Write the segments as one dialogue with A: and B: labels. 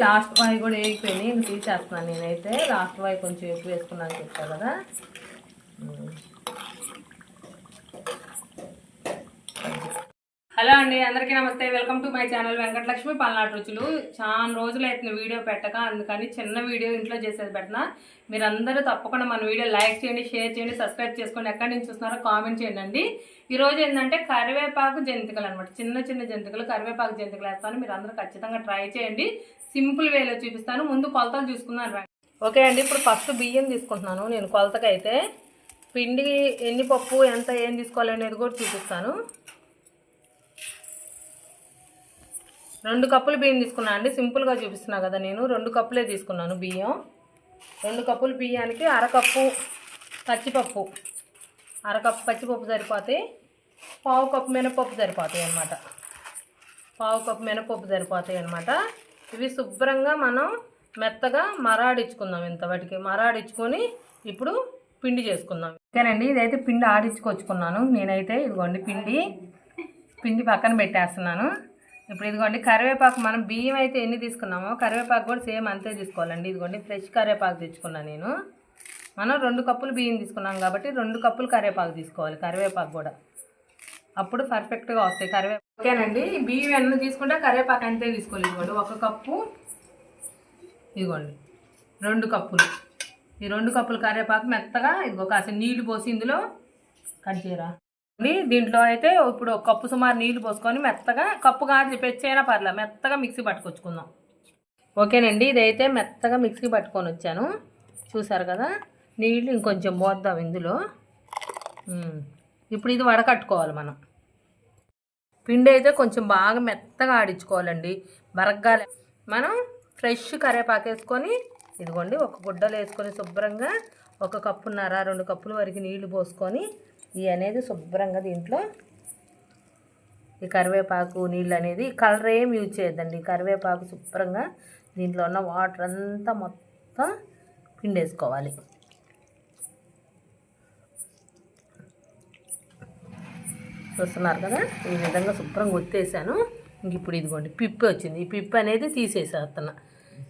A: Last వాయి కూడా వేగిపోయింది, ఇంక తీసేస్తున్నాను నేనైతే. లాస్ట్ వాయి కొంచెం ఎక్కువ వేసుకున్నాను చెప్తా కదా. హలో అండి, అందరికీ నమస్తే. Welcome to my channel Venkatalakshmi Palnadu రుచులు. చాలా రోజులు అవుతుంది వీడియో పెట్టక, అందుకని చిన్న వీడియో ఇంట్లో చేసేది పెట్టినా. మీరందరూ తప్పకుండా మన వీడియో లైక్ చేయండి, షేర్ చేయండి, సబ్స్క్రైబ్ చేసుకోండి. ఎక్కడి నుంచి చూస్తున్నారో కామెంట్ చేయండి. ఈరోజు ఏంటంటే కరివేపాకు జంతికలు అనమాట. చిన్న చిన్న జంతికలు, కరివేపాకు జంతికలు వేస్తాను. మీరు అందరూ ఖచ్చితంగా ట్రై చేయండి. సింపుల్ వేలో చూపిస్తాను. ముందు కొలతలు చూసుకున్నాను. ఓకే అండి, ఇప్పుడు ఫస్ట్ బియ్యం తీసుకుంటున్నాను నేను కొలతకైతే. పిండి ఎన్ని పప్పు ఎంత ఏం తీసుకోవాలి అనేది కూడా చూపిస్తాను. 2 కప్పులు బియ్యం తీసుకున్నాను అండి. సింపుల్గా చూపిస్తున్నా కదా నేను. 2 కప్పులే తీసుకున్నాను బియ్యం. 2 కప్పులు బియ్యానికి అరకప్పు పచ్చిపప్పు, అరకప్పు పచ్చిపప్పు సరిపోతాయి. పావు కప్పు మినపప్పు సరిపోతాయి అన్నమాట. పావు కప్పు మినపప్పు సరిపోతాయి అన్నమాట. ఇవి శుభ్రంగా మనం మెత్తగా మరాడించుకుందాం. ఇంతవాటికి మరాడించుకొని ఇప్పుడు పిండి చేసుకుందాం. ఓకేనండి, ఇదైతే పిండి ఆడించుకొచ్చుకున్నాను నేనైతే. ఇదిగోండి పిండి పక్కన పెట్టేస్తున్నాను. ఇప్పుడు ఇదిగోండి కరివేపాకు, మనం బియ్యం అయితే ఎన్ని తీసుకున్నామో కరివేపాకు కూడా సేమ్ అంతే తీసుకోవాలండి. ఇదిగోండి ఫ్రెష్ కరివేపాకు తెచ్చుకున్నాను నేను. మనం 2 కప్పులు బియ్యం తీసుకున్నాం కాబట్టి 2 కప్పులు కరివేపాకు తీసుకోవాలి. కరివేపాకు కూడా అప్పుడు పర్ఫెక్ట్గా వస్తాయి కరివేపాకు. ఓకేనండి, బియ్యం ఎన్ని తీసుకుంటే కరివేపాకు అంతే తీసుకోవాలి. ఇదిగోండి 1 కప్పు, ఇదిగోండి 2 కప్పులు. ఈ 2 కప్పులు కరివేపాకు మెత్తగా ఇదిగో కాస్త నీళ్లు పోసి ఇందులో కట్ చేయరా. దీంట్లో అయితే ఇప్పుడు 1 కప్పు సుమారు నీళ్లు పోసుకొని మెత్తగా, కప్పు కాదు పెచ్చైనా పర్లేదు, మెత్తగా మిక్సీ పట్టుకొచ్చుకుందాం. ఓకేనండి, ఇదైతే మెత్తగా మిక్సీ పట్టుకొని వచ్చాను. చూసారు కదా, నీళ్ళు ఇంకొంచెం పోద్దాం ఇందులో. ఇప్పుడు ఇది వడకట్టుకోవాలి మనం. పిండి అయితే కొంచెం బాగా మెత్తగా ఆడించుకోవాలండి, బరగ్గా. మనం ఫ్రెష్ కరివేపాకు వేసుకొని ఇదిగోండి ఒక గుడ్డలు వేసుకొని శుభ్రంగా 1 కప్పున్నర 2 కప్పుల వరకు నీళ్లు పోసుకొని ఇవి అనేది శుభ్రంగా దీంట్లో ఈ కరివేపాకు నీళ్ళు అనేది, కలర్ ఏం యూజ్ చేయొద్దండి. కరివేపాకు శుభ్రంగా దీంట్లో ఉన్న వాటర్ అంతా మొత్తం పిండేసుకోవాలి. చూస్తున్నారు కదా, ఈ విధంగా శుభ్రంగా ఒత్తేసాను. ఇంక ఇప్పుడు ఇదిగోండి పిప్పి వచ్చింది. ఈ పిప్పి అనేది తీసేసేస్తున్నా.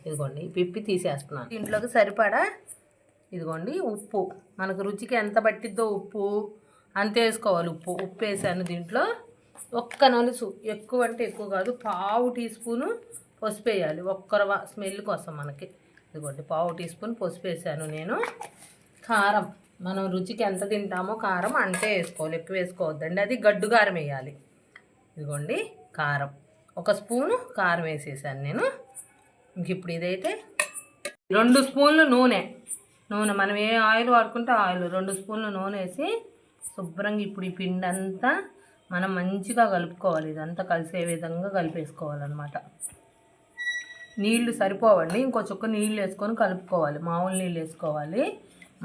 A: ఇదిగోండి ఈ పిప్పి తీసేస్తున్నాను. దీంట్లోకి సరిపడా ఇదిగోండి ఉప్పు, మనకు రుచికి ఎంత పట్టిద్దో ఉప్పు అంతే వేసుకోవాలి. ఉప్పు వేసాను దీంట్లో. 1 నలుసు, ఎక్కువ అంటే ఎక్కువ కాదు, పావు టీ స్పూను పసుపు వేయాలి. ఒక్కరవ స్మెల్ కోసం మనకి. ఇదిగోండి పావు టీ స్పూన్ పసుపు వేసాను నేను. కారం, మనం రుచికి ఎంత తింటామో కారం అంతే వేసుకోవాలి, ఎక్కువ వేసుకోవద్దండి. అది గడ్డు కారం వేయాలి. ఇదిగోండి కారం 1 స్పూను కారం వేసేసాను నేను. ఇంక ఇప్పుడు ఇదైతే 2 స్పూన్లు నూనె, మనం ఏ ఆయిల్ వాడుకుంటే ఆయిల్ 2 స్పూన్లు నూనె వేసి శుభ్రంగా ఇప్పుడు ఈ పిండి అంతా మనం మంచిగా కలుపుకోవాలి. ఇదంతా కలిసే విధంగా కలిపేసుకోవాలన్నమాట. నీళ్లు సరిపోవండి, ఇంకో చుక్క నీళ్ళు వేసుకొని కలుపుకోవాలి. మామూలు నీళ్ళు వేసుకోవాలి.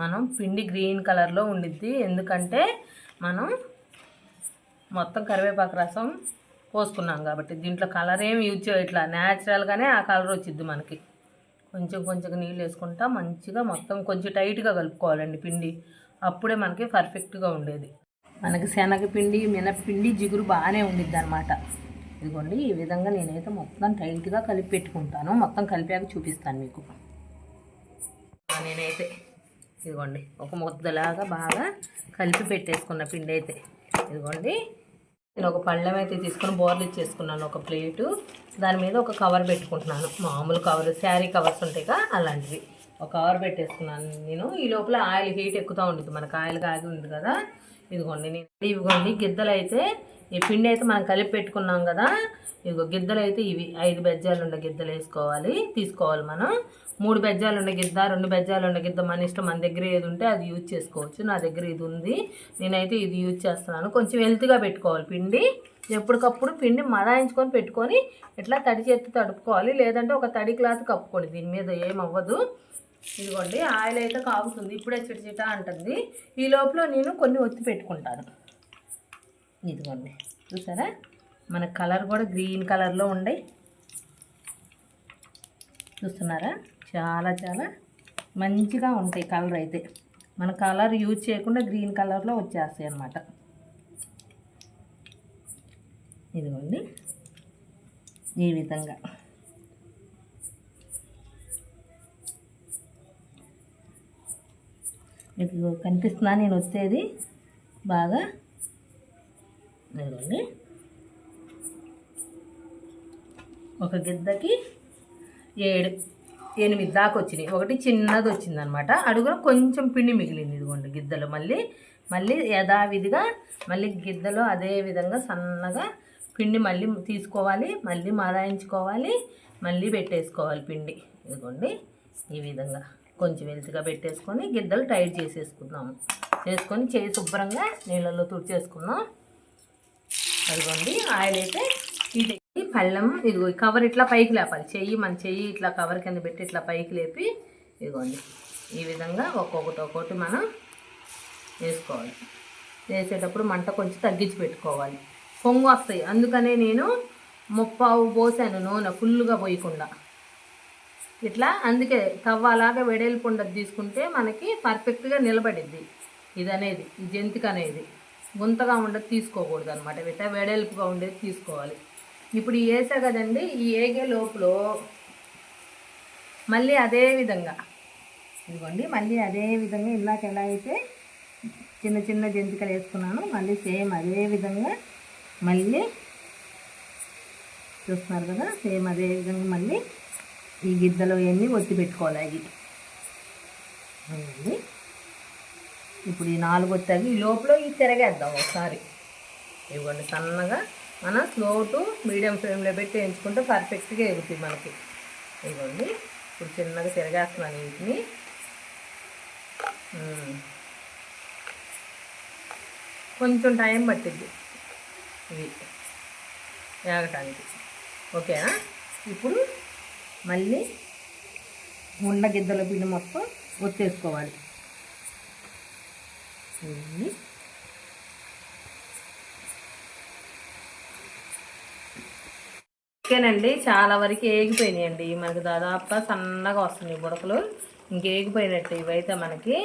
A: మనం పిండి గ్రీన్ కలర్లో ఉండిద్ది, ఎందుకంటే మనం మొత్తం కరివేపాకు రసం పోసుకున్నాం కాబట్టి. దీంట్లో కలర్ ఏమి యూజ్ చేయట్లా, న్యాచురల్గానే ఆ కలర్ వచ్చిద్ది మనకి. కొంచెం నీళ్ళు వేసుకుంటా మంచిగా మొత్తం కొంచెం టైట్గా కలుపుకోవాలండి పిండి. అప్పుడే మనకి పర్ఫెక్ట్గా ఉండేది. మనకి శనగపిండి మినప్పిండి జిగురు బాగానే ఉండిద్ది అనమాట. ఇదిగోండి ఈ విధంగా నేనైతే మొత్తం టైట్గా కలిపి పెట్టుకుంటాను. మొత్తం కలిపాక చూపిస్తాను మీకు. నేనైతే ఇదిగోండి ఒక ముద్దలాగా బాగా కలిపి పెట్టేసుకున్న పిండి అయితే. ఇదిగోండి నేను ఒక పళ్ళెం అయితే తీసుకొని బోర్లు ఇచ్చేసుకున్నాను, ఒక ప్లేటు. దాని మీద ఒక కవర్ పెట్టుకుంటున్నాను. మామూలు కవర్, శారీ కవర్స్ ఉంటాయిగా అలాంటివి. ఒక కవర్ పెట్టేసుకున్నాను నేను. ఈ లోపల ఆయిల్ హీట్ ఎక్కుతూ ఉంటుంది, మనకు ఆయిల్ కాగి ఉంది కదా. ఇదిగోండి ఇవిగోండి గిద్దలు అయితే, ఈ పిండి అయితే మనం కలిపి పెట్టుకున్నాం కదా. ఇదిగో గిద్దలు అయితే ఇవి 5 బెజ్జాలు ఉండే గిద్దలు తీసుకోవాలి మనం. 3 బెజ్జాలు ఉండే గిద్ద, 2 బెజ్జాలు ఉండే గిద్ద మన ఇష్టం. మన దగ్గర ఏది ఉంటే అది యూజ్ చేసుకోవచ్చు. నా దగ్గర ఇది ఉంది, నేనైతే ఇది యూజ్ చేస్తున్నాను. కొంచెం హెల్త్గా పెట్టుకోవాలి పిండి. ఎప్పటికప్పుడు పిండి మరాయించుకొని పెట్టుకొని ఇట్లా తడి చేతి తడుపుకోవాలి, లేదంటే ఒక తడి క్లాత్ కప్పుకోండి, దీని మీద ఏమవ్వదు. ఇదిగోండి ఆయిల్ అయితే కాగుతుంది, ఇప్పుడే చిటచిట అంటుంది. ఈ లోపల నేను కొన్ని ఒత్తి పెట్టుకుంటాను. ఇదిగోండి చూసారా, మన కలర్ కూడా గ్రీన్ కలర్లో ఉండే, చూస్తున్నారా, చాలా మంచిగా ఉంటాయి కలర్ అయితే. మన కలర్ యూజ్ చేయకుండా గ్రీన్ కలర్లో వచ్చేస్తాయి అన్నమాట. ఇదిగోండి ఈ విధంగా మీకు కనిపిస్తుందా నేను వచ్చేది బాగా? ఇదిగోండి, ఒక గిద్దకి 8 దాకా వచ్చినాయి. ఒకటి చిన్నది వచ్చిందనమాట, అడుగున కొంచెం పిండి మిగిలింది. ఇదిగోండి గిద్దలు మళ్ళీ యథావిధిగా మళ్ళీ గిద్దలు అదే విధంగా సన్నగా పిండి మళ్ళీ తీసుకోవాలి, మళ్ళీ మరాయించుకోవాలి, మళ్ళీ పెట్టేసుకోవాలి పిండి. ఇదిగోండి ఈ విధంగా కొంచెం వెలుతుగా పెట్టేసుకొని గిద్దలు టైట్ చేసేసుకుందాము. చేసుకొని చేయి శుభ్రంగా నీళ్ళల్లో తుడిచేసుకుందాం. అదిగోండి ఆయిల్ అయితే ఇది పళ్ళెం. ఇదిగో కవర్ ఇట్లా పైకి లేపాలి, మన చెయ్యి ఇట్లా కవర్ కింద పెట్టి ఇట్లా పైకి లేపి ఇదిగోండి ఈ విధంగా ఒక్కొక్కటి మనం వేసుకోవాలి. వేసేటప్పుడు మంట కొంచెం తగ్గించి పెట్టుకోవాలి, పొంగు వస్తాయి. అందుకనే నేను 30 పోసాను నూనె, ఫుల్గా పోయకుండా ఇట్లా. అందుకే తవ్వ అలాగా వెడల్పు ఉండదు తీసుకుంటే మనకి పర్ఫెక్ట్గా నిలబడిద్ది. ఈ జంతిక అనేది గుంతగా ఉండదు తీసుకోకూడదు అనమాట, ఇట్లా వెడల్పుగా ఉండేది తీసుకోవాలి. ఇప్పుడు వేసా కదండి, ఈ ఏగే లోపల మళ్ళీ అదే విధంగా ఇదిగోండి, మళ్ళీ అదే విధంగా ఇందాక ఎలా అయితే చిన్న జంతికలు వేసుకున్నాను, మళ్ళీ సేమ్ అదే విధంగా మళ్ళీ చూస్తున్నారు కదా, సేమ్ అదే విధంగా మళ్ళీ ఈ గిద్దలు ఇవన్నీ ఒత్తి పెట్టుకోవాలి. అవి ఇప్పుడు ఈ 4 ఒత్తాగి ఈ లోపల ఈ తిరగేద్దాం ఒకసారి. ఇవ్వండి సన్నగా మనం స్లో టు మీడియం ఫ్లేమ్లో పెట్టి వేయించుకుంటే పర్ఫెక్ట్గా ఎగుతుంది మనకి. ఇవ్వండి ఇప్పుడు చిన్నగా తిరగేస్తున్నాను వీటిని. కొంచెం టైం పట్టిద్ది ఇవి వేగటానికి, ఓకేనా? ఇప్పుడు మళ్ళీ ఉండ గిద్దల పిండి మొత్తం ఒత్తేసుకోవాలి. ఓకేనండి, చాలా వరకు ఏగిపోయినాయండి మనకి, దాదాపుగా సన్నగా వస్తున్నాయి బుడకలు, ఇంకేగిపోయినట్టు ఇవైతే మనకి.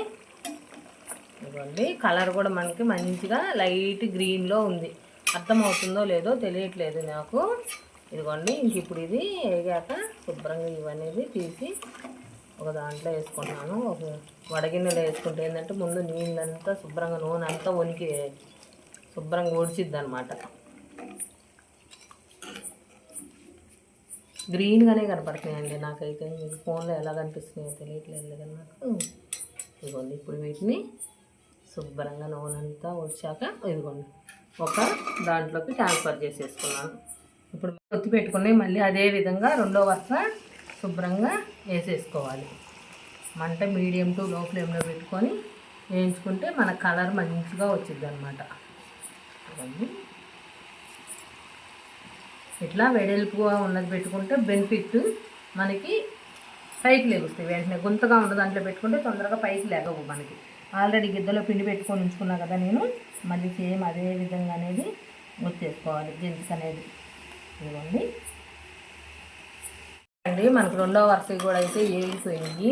A: ఇదిగోండి కలర్ కూడా మనకి మంచిగా లైట్ గ్రీన్లో ఉంది, అర్థమవుతుందో లేదో తెలియట్లేదు నాకు. ఇదిగోండి ఇంక ఇప్పుడు ఇది వేగాక శుభ్రంగా ఇవన్నీ తీసి ఒక దాంట్లో వేసుకుంటున్నాను. ఒక వడగిన్నెలో వేసుకుంటే ఏంటంటే ముందు నీళ్ళంతా శుభ్రంగా నూనె అంతా వణికి శుభ్రంగా ఒడిచిద్ది అనమాట. గ్రీన్గానే కనపడుతున్నాయండి నాకైతే, మీకు ఫోన్లో ఎలా కనిపిస్తున్నాయో తెలియట్లేదు కదా నాకు. ఇదిగోండి ఇప్పుడు వీటిని శుభ్రంగా నూనె అంతా వచ్చాక ఇదిగోండి ఒక దాంట్లోకి ట్రాన్స్ఫర్ చేసేసుకున్నాను. ఇప్పుడు ఒత్తి పెట్టుకుని మళ్ళీ అదే విధంగా రెండో వరుస శుభ్రంగా వేసేసుకోవాలి. మంట మీడియం టు లో ఫ్లేమ్లో పెట్టుకొని వేయించుకుంటే మన కలర్ మంచిగా వచ్చింది అనమాట. ఇట్లా వెడల్పుగా ఉన్నది పెట్టుకుంటే బెనిఫిట్ మనకి, పైకి లేగుస్తాయి వెంటనే. గుంతగా ఉన్న దాంట్లో పెట్టుకుంటే తొందరగా పైకి లేగవు మనకి. ఆల్రెడీ గిద్దలో పిండి పెట్టుకొని ఉంచుకున్నా కదా నేను, మళ్ళీ సేమ్ అదే విధంగా అనేది వచ్చేసుకోవాలి జంతిక అనేది. ఇదిగోండి అండి మనకు రెండో వరుస కూడా అయితే ఏగిపోయింది,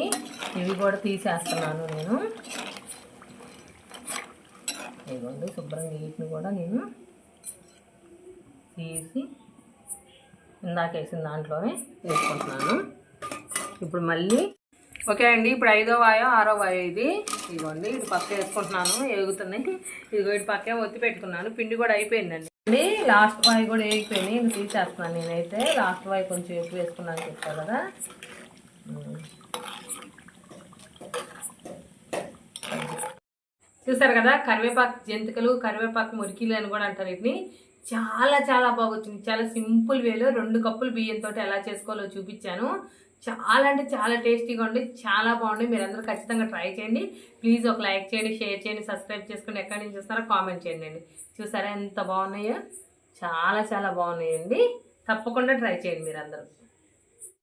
A: ఇవి కూడా తీసేస్తున్నాను నేను. ఇదిగోండి శుభ్రంగా వీటిని కూడా నేను తీసి ఇందాక వేసిన దాంట్లోనే వేసుకుంటున్నాను. ఇప్పుడు మళ్ళీ ఓకే అండి, ఇప్పుడు 5వ వాయో 6వ వాయో ఇది. ఇదిగోండి ఇది పక్క వేసుకుంటున్నాను, ఏగుతున్నాయి. ఇదిగో ఇటు పక్కే ఒత్తి పెట్టుకున్నాను, పిండి కూడా అయిపోయిందండి. లాస్ట్ వాయి కూడా వేగిపోయింది, ఇంక తీసేస్తున్నాను నేనైతే. లాస్ట్ వాయి కొంచెం ఎక్కువ వేసుకున్నాను చెప్తా కదా. చూసారు కదా, కరివేపాకు జంతికలు, కరివేపాకు మురికిలు అని కూడా అంటారు వీటిని. చాలా బాగా వచ్చింది. చాలా సింపుల్ వేలో 2 కప్పులు బియ్యంతో ఎలా చేసుకోవాలో చూపించాను. చాలా అంటే చాలా టేస్టీగా ఉండి చాలా బాగుంది. మీరందరూ ఖచ్చితంగా ట్రై చేయండి. ప్లీజ్ ఒక లైక్ చేయండి, షేర్ చేయండి, సబ్స్క్రైబ్ చేసుకుని ఎక్కడి నుంచి చూస్తారో కామెంట్ చేయండి. చూసారా ఎంత బాగున్నాయో, చాలా బాగున్నాయండి. తప్పకుండా ట్రై చేయండి మీరందరూ.